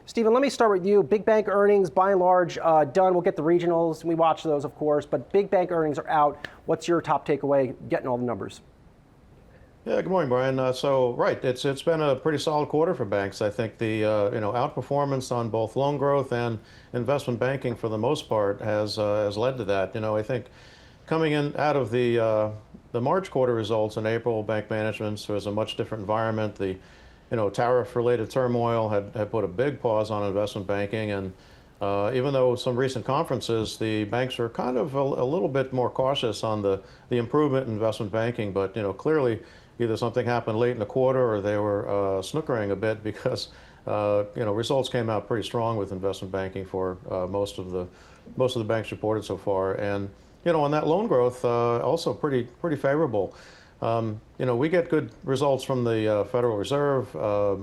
Stephen, let me start with you. Big bank earnings, by and large, done. We'll get the regionals. We watch those, of course, but big bank earnings are out. What's your top takeaway, getting all the numbers? Yeah, good morning, Brian. Right, it's been a pretty solid quarter for banks. I think the outperformance on both loan growth and investment banking for the most part has led to that. I think coming in out of the March quarter results in April, bank management was a much different environment. The tariff-related turmoil had put a big pause on investment banking, and even though some recent conferences, the banks are kind of a little bit more cautious on the improvement in investment banking. But clearly, either something happened late in the quarter or they were snookering a bit because results came out pretty strong with investment banking for most of the banks reported so far. And on that loan growth, also pretty favorable. We get good results from the Federal Reserve,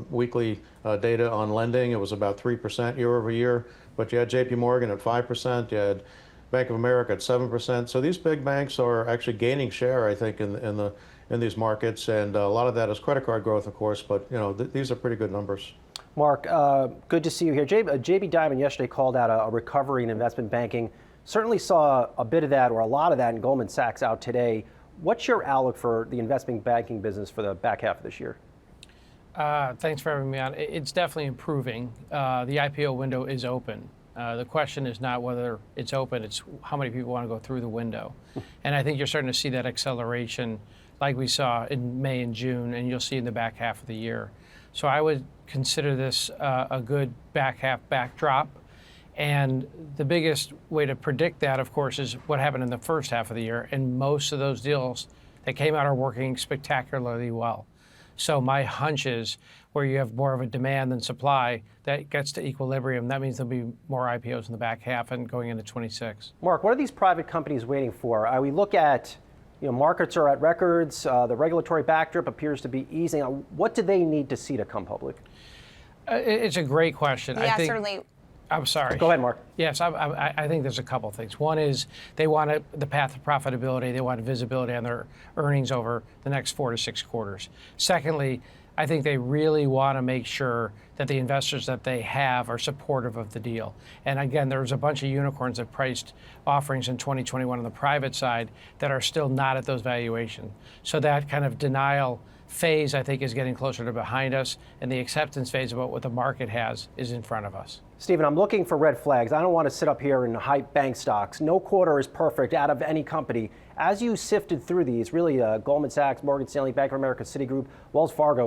weekly data on lending. It was about 3% year over year, but you had JPMorgan at 5%, you had Bank of America at 7%. So these big banks are actually gaining share, I think, in these markets, and a lot of that is credit card growth, of course, but these are pretty good numbers. Mark, good to see you here. JB Diamond yesterday called out a recovery in investment banking. Certainly saw a bit of that, or a lot of that, in Goldman Sachs out today. What's your outlook for the investment banking business for the back half of this year? Thanks for having me on. It's definitely improving. The IPO window is open. The question is not whether it's open, it's how many people want to go through the window. And I think you're starting to see that acceleration like we saw in May and June, and you'll see in the back half of the year. So I would consider this a good back half backdrop. And the biggest way to predict that, of course, is what happened in the first half of the year. And most of those deals that came out are working spectacularly well. So my hunch is where you have more of a demand than supply, that gets to equilibrium. That means there'll be more IPOs in the back half and going into 26. Mark, what are these private companies waiting for? We look at, markets are at records. The regulatory backdrop appears to be easing. What do they need to see to come public? It's a great question. Yeah, certainly. I'm sorry. Go ahead, Mark. Yes, I think there's a couple things. One is they want the path of profitability. They want visibility on their earnings over the next 4 to 6 quarters. Secondly, I think they really want to make sure that the investors that they have are supportive of the deal. And again, there's a bunch of unicorns that priced offerings in 2021 on the private side that are still not at those valuations. So that kind of denial phase, I think, is getting closer to behind us, and the acceptance phase about what the market has is in front of us. Stephen, I'm looking for red flags. I don't want to sit up here and hype bank stocks. No quarter is perfect out of any company. As you sifted through these, really Goldman Sachs, Morgan Stanley, Bank of America, Citigroup, Wells Fargo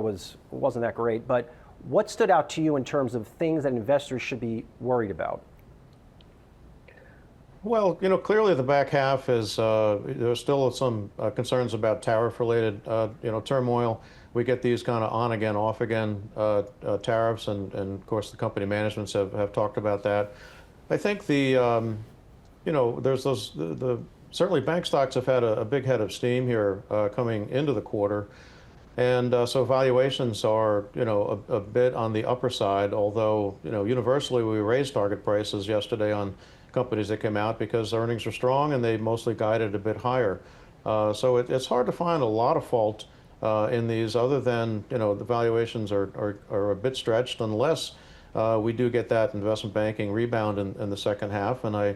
wasn't that great. But what stood out to you in terms of things that investors should be worried about? Well, clearly the back half is, there's still some concerns about tariff-related, turmoil. We get these kind of on again, off again tariffs, and of course the company managements have talked about that. I think there's certainly bank stocks have had a big head of steam here coming into the quarter. And so valuations are, a bit on the upper side, although, universally we raised target prices yesterday on companies that came out because earnings are strong and they mostly guided a bit higher. So it's hard to find a lot of fault in these other than, the valuations are a bit stretched unless we do get that investment banking rebound in the second half. And I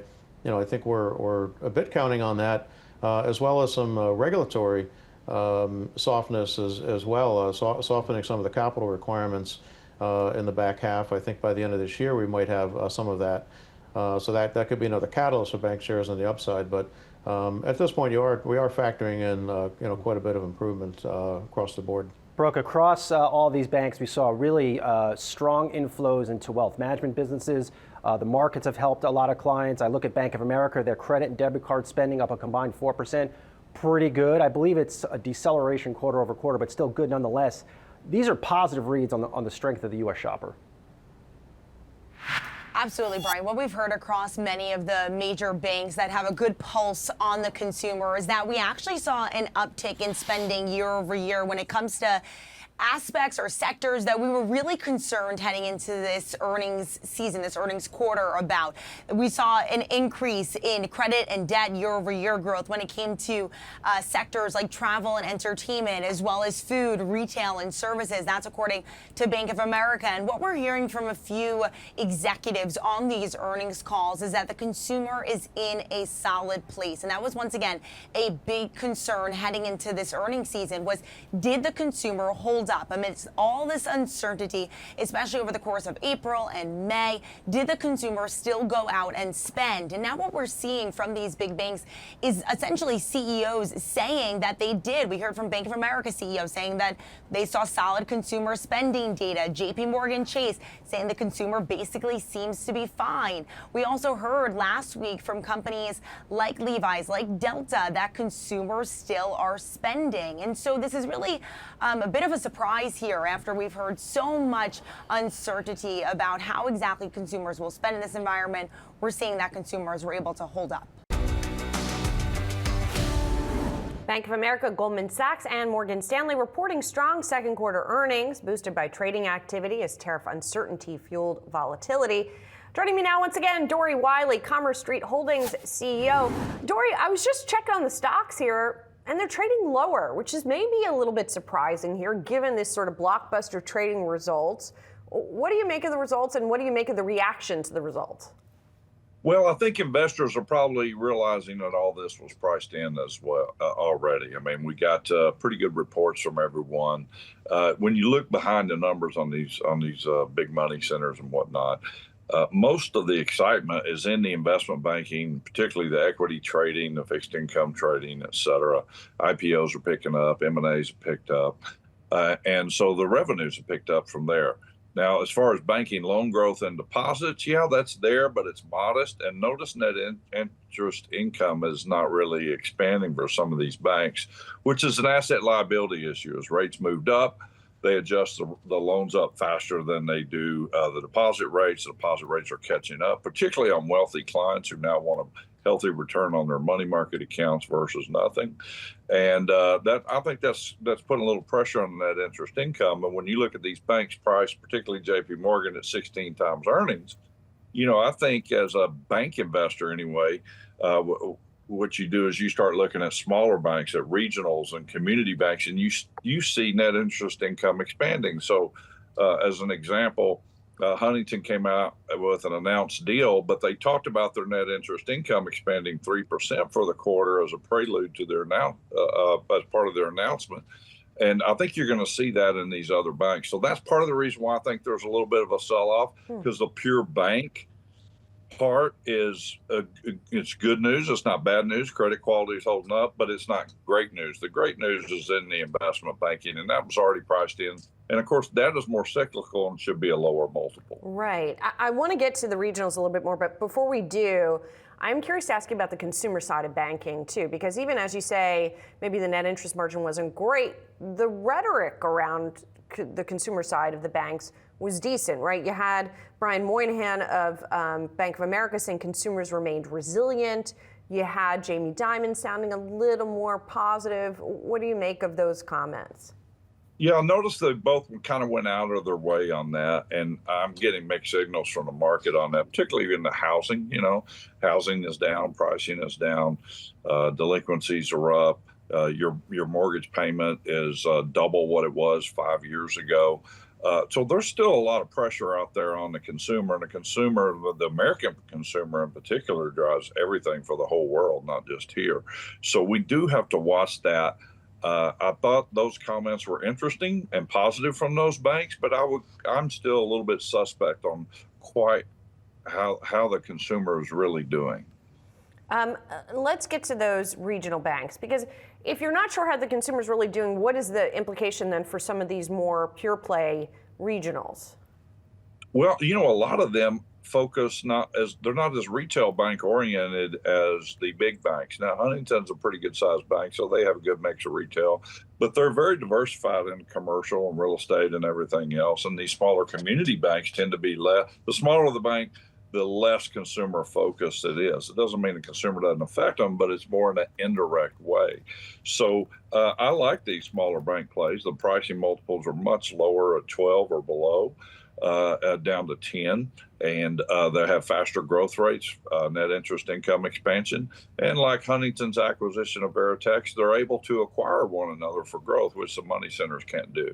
think we're a bit counting on that, as well as some regulatory softness as well, softening some of the capital requirements in the back half. I think by the end of this year we might have some of that. So that could be another catalyst for bank shares on the upside. But at this point, we are factoring in quite a bit of improvement across the board. Brooke, across all these banks, we saw really strong inflows into wealth management businesses. The markets have helped a lot of clients. I look at Bank of America, their credit and debit card spending up a combined 4%. Pretty good. I believe it's a deceleration quarter over quarter, but still good nonetheless. These are positive reads on the strength of the U.S. shopper. Absolutely, Brian. What we've heard across many of the major banks that have a good pulse on the consumer is that we actually saw an uptick in spending year over year when it comes to aspects or sectors that we were really concerned heading into this earnings season, this earnings quarter about. We saw an increase in credit and debt year-over-year growth when it came to sectors like travel and entertainment, as well as food, retail, and services. That's according to Bank of America. And what we're hearing from a few executives on these earnings calls is that the consumer is in a solid place. And that was once again a big concern heading into this earnings season was, did the consumer hold up amidst all this uncertainty, especially over the course of April and May? Did the consumer still go out and spend? And now what we're seeing from these big banks is essentially CEOs saying that they did. We heard from Bank of America CEO saying that they saw solid consumer spending data. JPMorgan Chase saying the consumer basically seems to be fine. We also heard last week from companies like Levi's, like Delta, that consumers still are spending. And so this is really a bit of a surprise here after we've heard so much uncertainty about how exactly consumers will spend in this environment. We're seeing that consumers were able to hold up. Bank of America, Goldman Sachs, and Morgan Stanley reporting strong second quarter earnings boosted by trading activity as tariff uncertainty fueled volatility. Joining me now once again, Dory Wiley, Commerce Street Holdings CEO. Dory, I was just checking on the stocks here, and they're trading lower, which is maybe a little bit surprising here, given this sort of blockbuster trading results. What do you make of the results, and what do you make of the reaction to the results? Well, I think investors are probably realizing that all this was priced in as well already. I mean, we got pretty good reports from everyone. When you look behind the numbers on these big money centers and whatnot, most of the excitement is in the investment banking, particularly the equity trading, the fixed income trading, et cetera. IPOs are picking up, M&As have picked up, and so the revenues have picked up from there. Now, as far as banking loan growth and deposits, yeah, that's there, but it's modest. And notice net interest income is not really expanding for some of these banks, which is an asset liability issue. As rates moved up, they adjust the loans up faster than they do the deposit rates. The deposit rates are catching up, particularly on wealthy clients who now want a healthy return on their money market accounts versus nothing. And that I think that's putting a little pressure on net interest income. And when you look at these banks priced, particularly JPMorgan at 16 times earnings, you know, I think as a bank investor anyway, what you do is you start looking at smaller banks, at regionals and community banks, and you see net interest income expanding. So as an example, Huntington came out with an announced deal, but they talked about their net interest income expanding 3% for the quarter as a prelude to their as part of their announcement. And I think you're going to see that in these other banks. So that's part of the reason why I think there's a little bit of a sell-off, because the pure bank part is it's good news. It's not bad news. Credit quality is holding up, but it's not great news. The great news is in the investment banking, and that was already priced in. And of course, that is more cyclical and should be a lower multiple. Right. I want to get to the regionals a little bit more, but before we do, I'm curious to ask you about the consumer side of banking too, because even as you say, maybe the net interest margin wasn't great, the rhetoric around the consumer side of the banks was decent, right? You had Brian Moynihan of Bank of America saying consumers remained resilient. You had Jamie Dimon sounding a little more positive. What do you make of those comments? Yeah, I noticed they both kind of went out of their way on that, and I'm getting mixed signals from the market on that, particularly in the housing. You know, housing is down, pricing is down, delinquencies are up. Your mortgage payment is double what it was 5 years ago. So there's still a lot of pressure out there on the consumer, and the American consumer in particular, drives everything for the whole world, not just here. So we do have to watch that. I thought those comments were interesting and positive from those banks, but I'm still a little bit suspect on quite how the consumer is really doing. Let's get to those regional banks, because if you're not sure how the consumer is really doing, what is the implication then for some of these more pure play regionals? Well, you know, a lot of them focus they're not as retail bank oriented as the big banks. Now, Huntington's a pretty good sized bank, so they have a good mix of retail, but they're very diversified in commercial and real estate and everything else. And these smaller community banks tend to be less. The smaller the bank, the less consumer focused it is. It doesn't mean the consumer doesn't affect them, but it's more in an indirect way. So I like these smaller bank plays. The pricing multiples are much lower at 12 or below, down to 10, and they have faster growth rates, net interest income expansion. And like Huntington's acquisition of Veritex, they're able to acquire one another for growth, which the money centers can't do.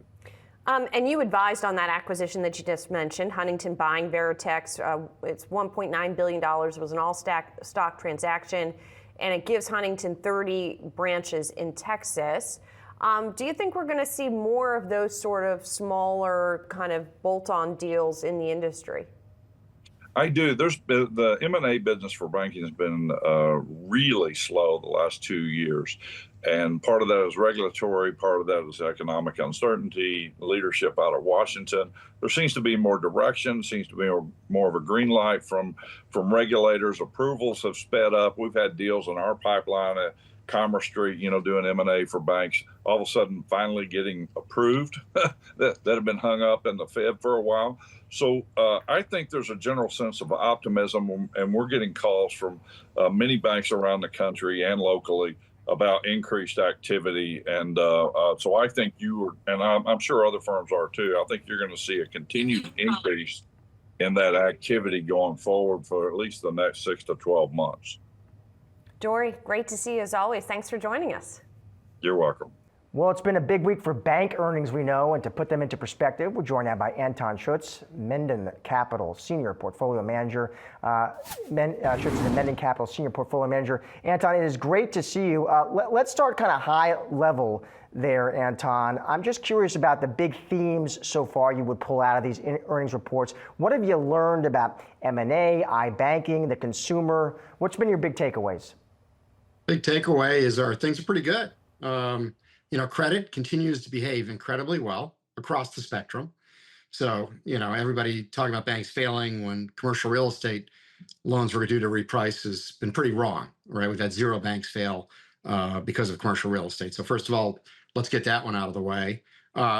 And you advised on that acquisition that you just mentioned, Huntington buying Veritex. It's $1.9 billion. It was an all-stock transaction, and it gives Huntington 30 branches in Texas. Do you think we're going to see more of those sort of smaller kind of bolt-on deals in the industry? I do. The M&A business for banking has been really slow the last 2 years. And part of that is regulatory, part of that is economic uncertainty, leadership out of Washington. There seems to be more direction, seems to be more of a green light from regulators. Approvals have sped up. We've had deals in our pipeline at Commerce Street, doing M&A for banks, all of a sudden finally getting approved that have been hung up in the Fed for a while. So I think there's a general sense of optimism, and we're getting calls from many banks around the country and locally about increased activity. And so I think and I'm sure other firms are too, I think you're going to see a continued increase in that activity going forward for at least the next 6 to 12 months. Dory, great to see you as always. Thanks for joining us. You're welcome. Well, it's been a big week for bank earnings, we know, and to put them into perspective, we're joined now by Anton Schutz, Menden Capital Senior Portfolio Manager. Schutz is the Menden Capital Senior Portfolio Manager. Anton, it is great to see you. Let's start kind of high level there, Anton. I'm just curious about the big themes so far you would pull out of these earnings reports. What have you learned about M&A, iBanking, the consumer? What's been your big takeaways? Big takeaway is things are pretty good. Credit continues to behave incredibly well across the spectrum. So, everybody talking about banks failing when commercial real estate loans were due to reprice has been pretty wrong, right? We've had 0 banks fail because of commercial real estate. So first of all, let's get that one out of the way.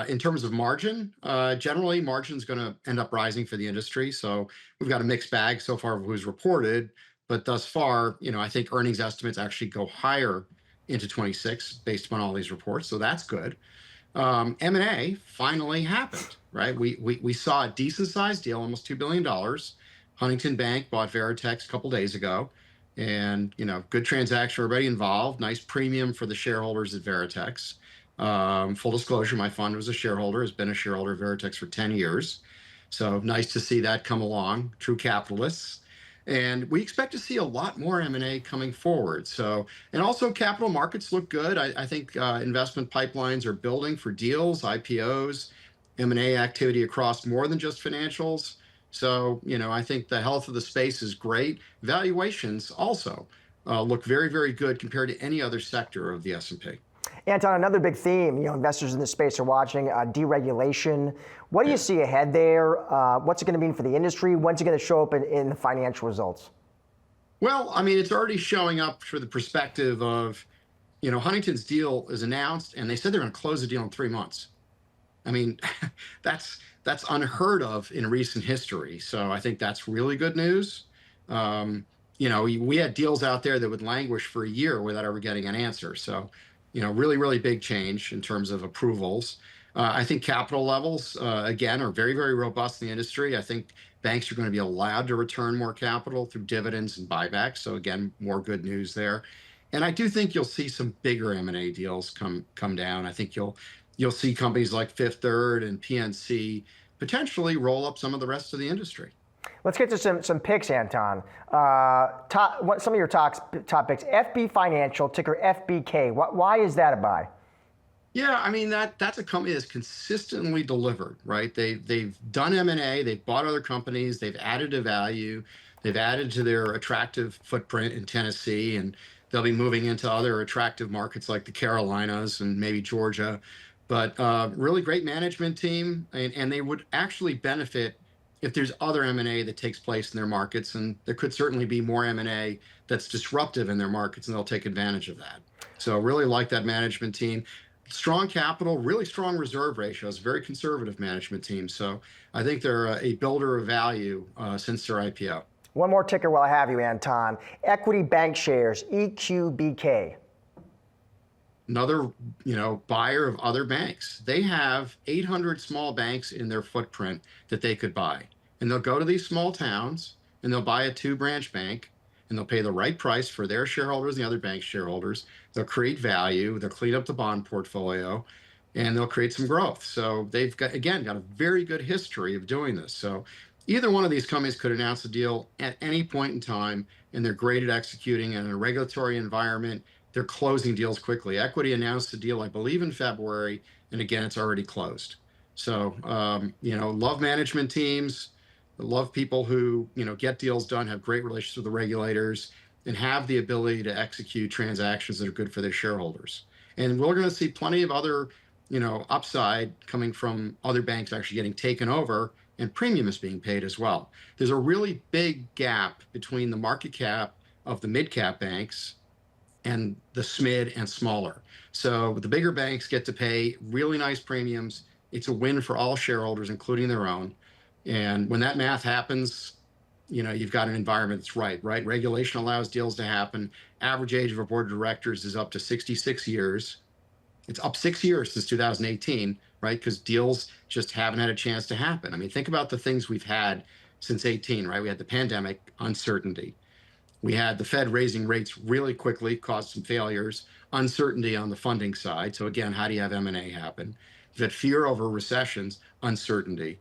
In terms of margin, generally margin's going to end up rising for the industry. So we've got a mixed bag so far of who's reported, but thus far, I think earnings estimates actually go higher into 26 based upon all these reports. So that's good. M&A finally happened, right? We saw a decent sized deal, almost $2 billion. Huntington Bank bought Veritex a couple days ago, and good transaction for everybody involved. Nice premium for the shareholders at Veritex. Full disclosure, my fund was a shareholder, has been a shareholder of Veritex for 10 years. So nice to see that come along, true capitalists. And we expect to see a lot more M&A coming forward. So, and also capital markets look good. I think investment pipelines are building for deals, IPOs, M&A activity across more than just financials. So, I think the health of the space is great. Valuations also look very, very good compared to any other sector of the S&P. Anton, another big theme, investors in this space are watching, deregulation. What do you see ahead there? What's it going to mean for the industry? When's it going to show up in the financial results? Well, it's already showing up for the perspective of, Huntington's deal is announced, and they said they're going to close the deal in 3 months. That's unheard of in recent history. So I think that's really good news. We had deals out there that would languish for a year without ever getting an answer. So, really, really big change in terms of approvals. I think capital levels, again, are very, very robust in the industry. I think banks are going to be allowed to return more capital through dividends and buybacks. So again, more good news there. And I do think you'll see some bigger M&A deals come down. I think you'll see companies like Fifth Third and PNC potentially roll up some of the rest of the industry. Let's get to some picks, Anton. Some of your top picks. FB Financial, ticker FBK. Why is that a buy? Yeah, that's a company that's consistently delivered, right? They've done M&A, they've bought other companies, they've added to value, they've added to their attractive footprint in Tennessee, and they'll be moving into other attractive markets like the Carolinas and maybe Georgia. But really great management team, and they would actually benefit if there's other M&A that takes place in their markets, and there could certainly be more M&A that's disruptive in their markets, and they'll take advantage of that. So really like that management team. Strong capital, really strong reserve ratios, very conservative management team. So I think they're a builder of value since their IPO. One more ticker while I have you, Anton. Equity Bank Shares, EQBK. Another, buyer of other banks. They have 800 small banks in their footprint that they could buy. And they'll go to these small towns and they'll buy a 2-branch bank and they'll pay the right price for their shareholders and the other bank shareholders. They'll create value, they'll clean up the bond portfolio, and they'll create some growth. So they've got a very good history of doing this. So either one of these companies could announce a deal at any point in time, and they're great at executing. And in a regulatory environment, they're closing deals quickly. Equity announced a deal, I believe, in February, and again, it's already closed. So, love management teams, love people who, get deals done, have great relations with the regulators, and have the ability to execute transactions that are good for their shareholders. And we're going to see plenty of other, upside coming from other banks actually getting taken over, and premium is being paid as well. There's a really big gap between the market cap of the mid-cap banks and the SMID and smaller. So the bigger banks get to pay really nice premiums. It's a win for all shareholders, including their own. And when that math happens, you've got an environment that's right? Regulation allows deals to happen. Average age of a board of directors is up to 66 years. It's up 6 years since 2018, right? Because deals just haven't had a chance to happen. I mean, think about the things we've had since 18, right? We had the pandemic, uncertainty. We had the Fed raising rates really quickly, caused some failures, uncertainty on the funding side. So again, how do you have M&A happen? We've had fear over recessions, uncertainty.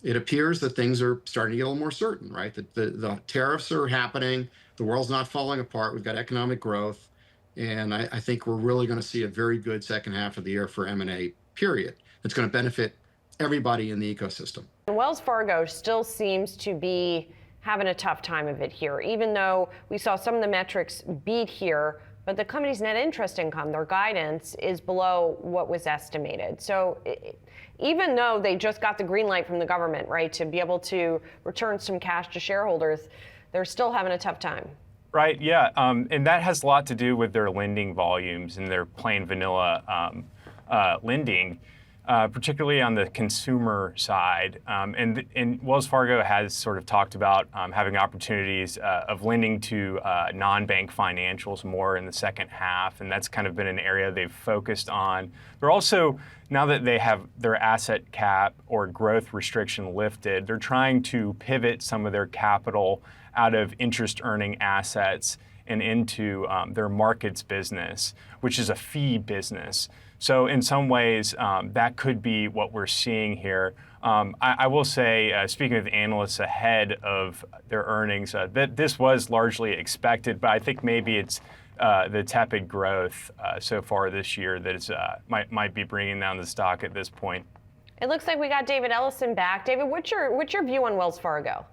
It appears that things are starting to get a little more certain, right? That the tariffs are happening, the world's not falling apart, we've got economic growth, and I think we're really going to see a very good second half of the year for M&A, period. It's going to benefit everybody in the ecosystem. Wells Fargo still seems to be having a tough time of it here, even though we saw some of the metrics beat here, but the company's net interest income, their guidance, is below what was estimated. So even though they just got the green light from the government, right, to be able to return some cash to shareholders, they're still having a tough time. Right, yeah, and that has a lot to do with their lending volumes and their plain vanilla lending. Particularly on the consumer side. And Wells Fargo has sort of talked about having opportunities of lending to non-bank financials more in the second half, and that's kind of been an area they've focused on. They're also, now that they have their asset cap or growth restriction lifted, they're trying to pivot some of their capital out of interest-earning assets and into their markets business, which is a fee business. So in some ways, that could be what we're seeing here. I will say, speaking with analysts ahead of their earnings, that this was largely expected, but I think maybe it's the tepid growth so far this year that is, might be bringing down the stock at this point. It looks like we got David Ellison back. David, what's your view on Wells Fargo?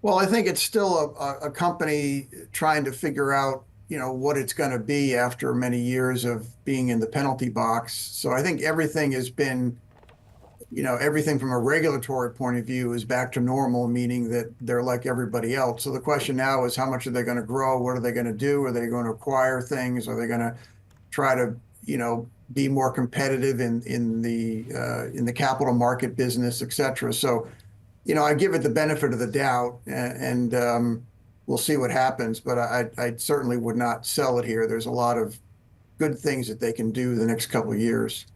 Well, I think it's still a company trying to figure out what it's going to be after many years of being in the penalty box. So I think everything has been, everything from a regulatory point of view is back to normal, meaning that they're like everybody else. So the question now is, how much are they going to grow? What are they going to do? Are they going to acquire things? Are they going to try to, be more competitive in the capital market business, et cetera? So, I give it the benefit of the doubt, and we'll see what happens, but I certainly would not sell it here. There's a lot of good things that they can do the next couple of years.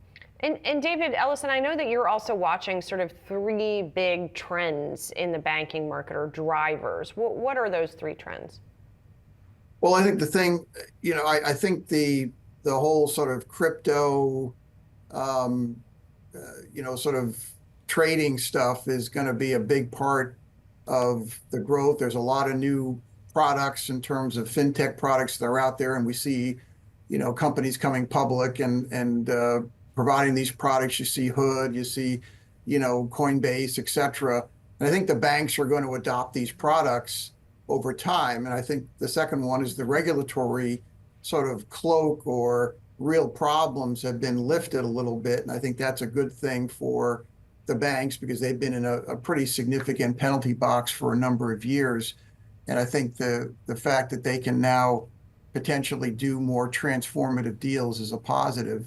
And David Ellison, I know that you're also watching sort of 3 big trends in the banking market, or drivers. What are those 3 trends? Well, I think the thing, I think the whole sort of crypto, sort of trading stuff is going to be a big part of the growth. There's a lot of new products in terms of fintech products that are out there, and we see, companies coming public and providing these products. You see Hood, you see, Coinbase, et cetera. And I think the banks are going to adopt these products over time. And I think the second one is the regulatory sort of cloak or real problems have been lifted a little bit. And I think that's a good thing for the banks, because they've been in a pretty significant penalty box for a number of years. And I think the fact that they can now potentially do more transformative deals is a positive.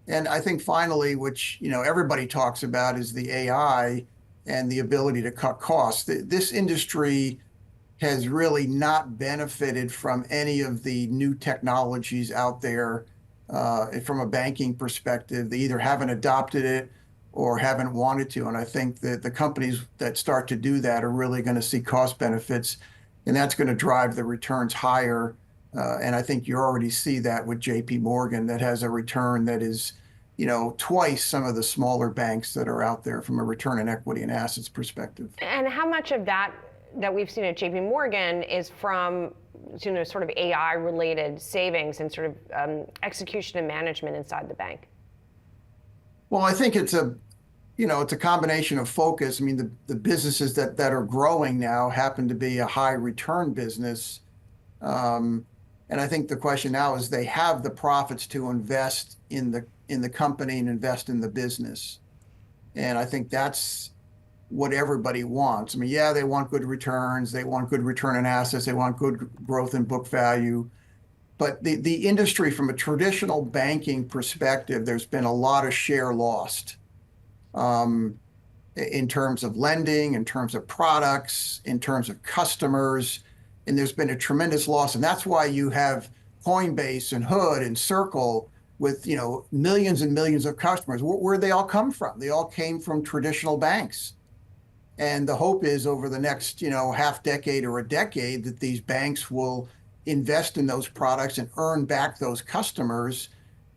And I think finally, which everybody talks about, is the AI and the ability to cut costs. This industry has really not benefited from any of the new technologies out there from a banking perspective. They either haven't adopted it or haven't wanted to. And I think that the companies that start to do that are really going to see cost benefits, and that's going to drive the returns higher. And I think you already see that with JPMorgan, that has a return that is, twice some of the smaller banks that are out there from a return on equity and assets perspective. And how much of that we've seen at JPMorgan is from sort of AI-related savings and sort of execution and management inside the bank? Well, I think it's a combination of focus. I mean, the businesses that are growing now happen to be a high return business. And I think the question now is they have the profits to invest in the company and invest in the business. And I think that's what everybody wants. I mean, yeah, they want good returns. They want good return on assets. They want good growth in book value. But the industry, from a traditional banking perspective, there's been a lot of share lost in terms of lending, in terms of products, in terms of customers. And there's been a tremendous loss. And that's why you have Coinbase and Hood and Circle with, millions and millions of customers. Where'd they all come from? They all came from traditional banks. And the hope is over the next, half decade or a decade that these banks will invest in those products and earn back those customers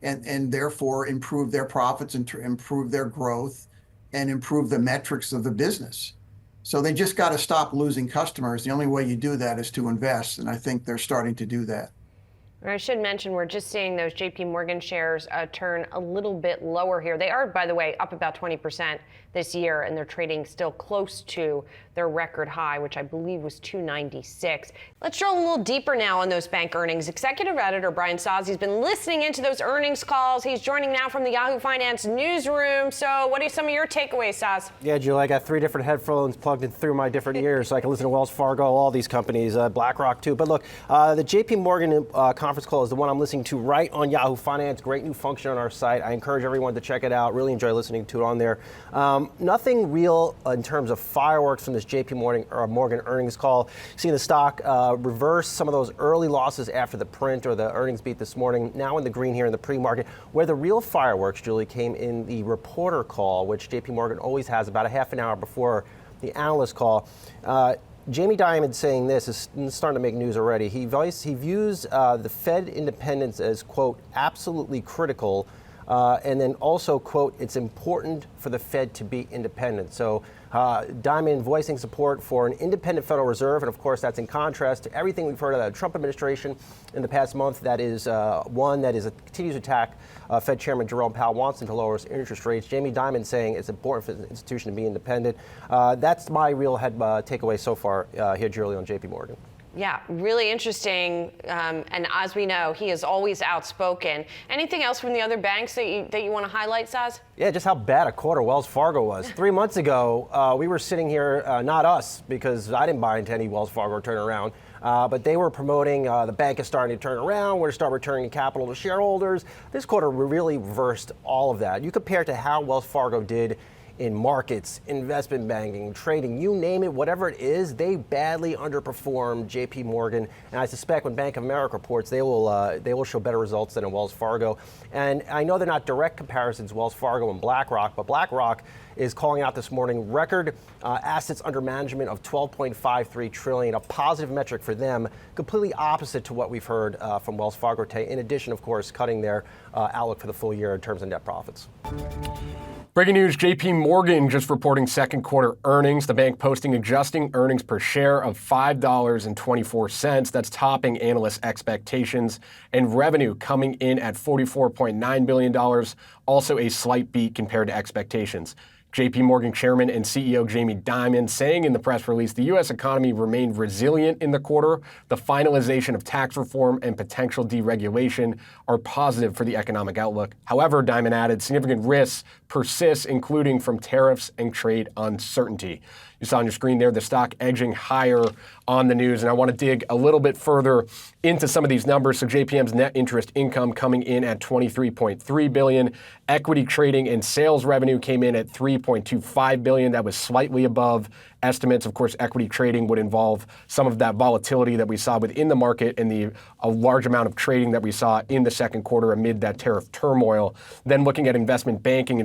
and therefore improve their profits and improve their growth and improve the metrics of the business. So they just got to stop losing customers. The only way you do that is to invest. And I think they're starting to do that. I should mention, we're just seeing those JPMorgan shares turn a little bit lower here. They are, by the way, up about 20% this year, and they're trading still close to their record high, which I believe was 296. Let's drill a little deeper now on those bank earnings. Executive editor Brian Sozzi's been listening into those earnings calls. He's joining now from the Yahoo Finance newsroom. So what are some of your takeaways, Soz? Yeah, Julie, I got 3 different headphones plugged in through my different ears so I can listen to Wells Fargo, all these companies, BlackRock too. But look, the JPMorgan conference call is the one I'm listening to right on Yahoo Finance. Great new function on our site. I encourage everyone to check it out. Really enjoy listening to it on there. Nothing real in terms of fireworks from this JPMorgan earnings call. Seeing the stock reverse some of those early losses after the print or the earnings beat this morning. Now in the green here in the pre-market. Where the real fireworks, Julie, came in the reporter call, which JPMorgan always has about a half an hour before the analyst call. Jamie Dimon saying this is starting to make news already. He views the Fed independence as, quote, absolutely critical. And then also, quote, it's important for the Fed to be independent. So Dimon voicing support for an independent Federal Reserve. And of course, that's in contrast to everything we've heard of the Trump administration in the past month. That is one that continues to attack Fed Chairman Jerome Powell, wants him to lower his interest rates. Jamie Dimon saying it's important for the institution to be independent. That's my real takeaway so far here, Julie, on JPMorgan. Yeah, really interesting. And as we know, he is always outspoken. Anything else from the other banks that you want to highlight, Saz? Yeah, just how bad a quarter Wells Fargo was. 3 months ago, we were sitting here, not us, because I didn't buy into any Wells Fargo turnaround, but they were promoting the bank is starting to turn around. We're going to start returning capital to shareholders. This quarter really reversed all of that. You compare it to how Wells Fargo did in markets, investment banking, trading, you name it, whatever it is, they badly underperformed JPMorgan. And I suspect when Bank of America reports, they will show better results than in Wells Fargo. And I know they're not direct comparisons, Wells Fargo and BlackRock, but BlackRock is calling out this morning record assets under management of $12.53 trillion, a positive metric for them, completely opposite to what we've heard from Wells Fargo today. In addition, of course, cutting their outlook for the full year in terms of net profits. Breaking news, JPMorgan just reporting second quarter earnings. The bank posting adjusting earnings per share of $5.24. That's topping analyst expectations. And revenue coming in at $44.9 billion, also a slight beat compared to expectations. JPMorgan Chairman and CEO Jamie Dimon saying in the press release the U.S. economy remained resilient in the quarter. The finalization of tax reform and potential deregulation are positive for the economic outlook. However, Dimon added significant risks persist, including from tariffs and trade uncertainty. You saw on your screen there the stock edging higher on the news. And I want to dig a little bit further into some of these numbers. So JPM's net interest income coming in at $23.3 billion. Equity trading and sales revenue came in at $3.25 billion. That was slightly above estimates. Of course, equity trading would involve some of that volatility that we saw within the market and a large amount of trading that we saw in the second quarter amid that tariff turmoil. Then looking at investment banking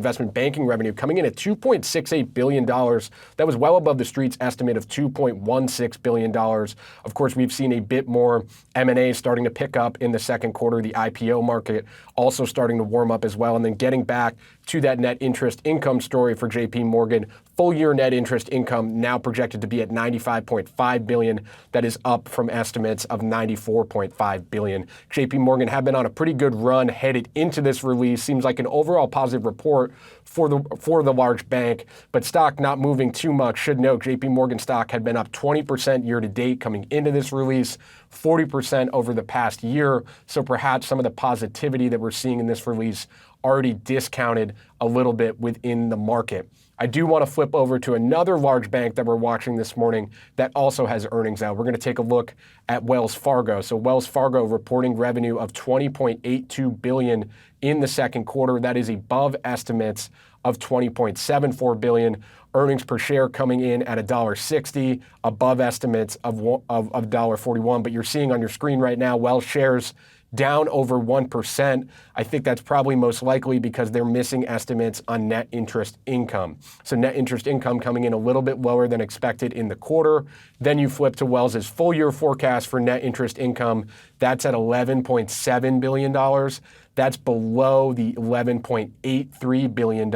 revenue coming in at $2.68 billion. That was well above the street's estimate of $2.16 billion. Of course, we've seen a bit more M&A starting to pick up in the second quarter. The IPO market also starting to warm up as well. And then getting back to that net interest income story for JPMorgan, full year net interest income now projected to be at $95.5 billion. That is up from estimates of $94.5 billion. JPMorgan have been on a pretty good run headed into this release. Seems like an overall positive report for the large bank, but stock not moving too much. Should note JPMorgan stock had been up 20% year to date coming into this release, 40% over the past year. So perhaps some of the positivity that we're seeing in this release already discounted a little bit within the market. I do want to flip over to another large bank that we're watching this morning that also has earnings out. We're going to take a look at Wells Fargo. So Wells Fargo reporting revenue of $20.82 billion in the second quarter. That is above estimates of $20.74 billion. Earnings per share coming in at $1.60, above estimates of $1.41. But you're seeing on your screen right now, Wells shares down over 1%. I think that's probably most likely because they're missing estimates on net interest income. So net interest income coming in a little bit lower than expected in the quarter. Then you flip to Wells's full year forecast for net interest income. That's at $11.7 billion. That's below the $11.83 billion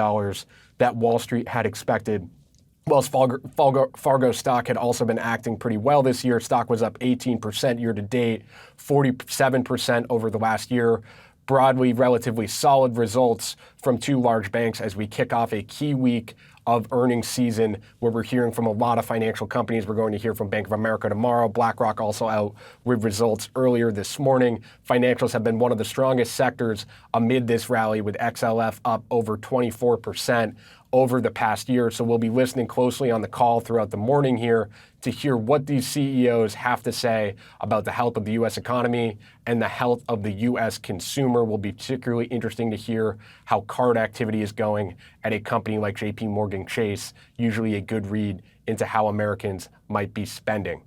that Wall Street had expected. Wells Fargo stock had also been acting pretty well this year. Stock was up 18% year to date, 47% over the last year. Broadly, relatively solid results from two large banks as we kick off a key week of earnings season where we're hearing from a lot of financial companies. We're going to hear from Bank of America tomorrow. BlackRock also out with results earlier this morning. Financials have been one of the strongest sectors amid this rally, with XLF up over 24% over the past year. So we'll be listening closely on the call throughout the morning here to hear what these CEOs have to say about the health of the U.S. economy and the health of the U.S. consumer. Will be particularly interesting to hear how card activity is going at a company like JPMorgan Chase, usually a good read into how Americans might be spending.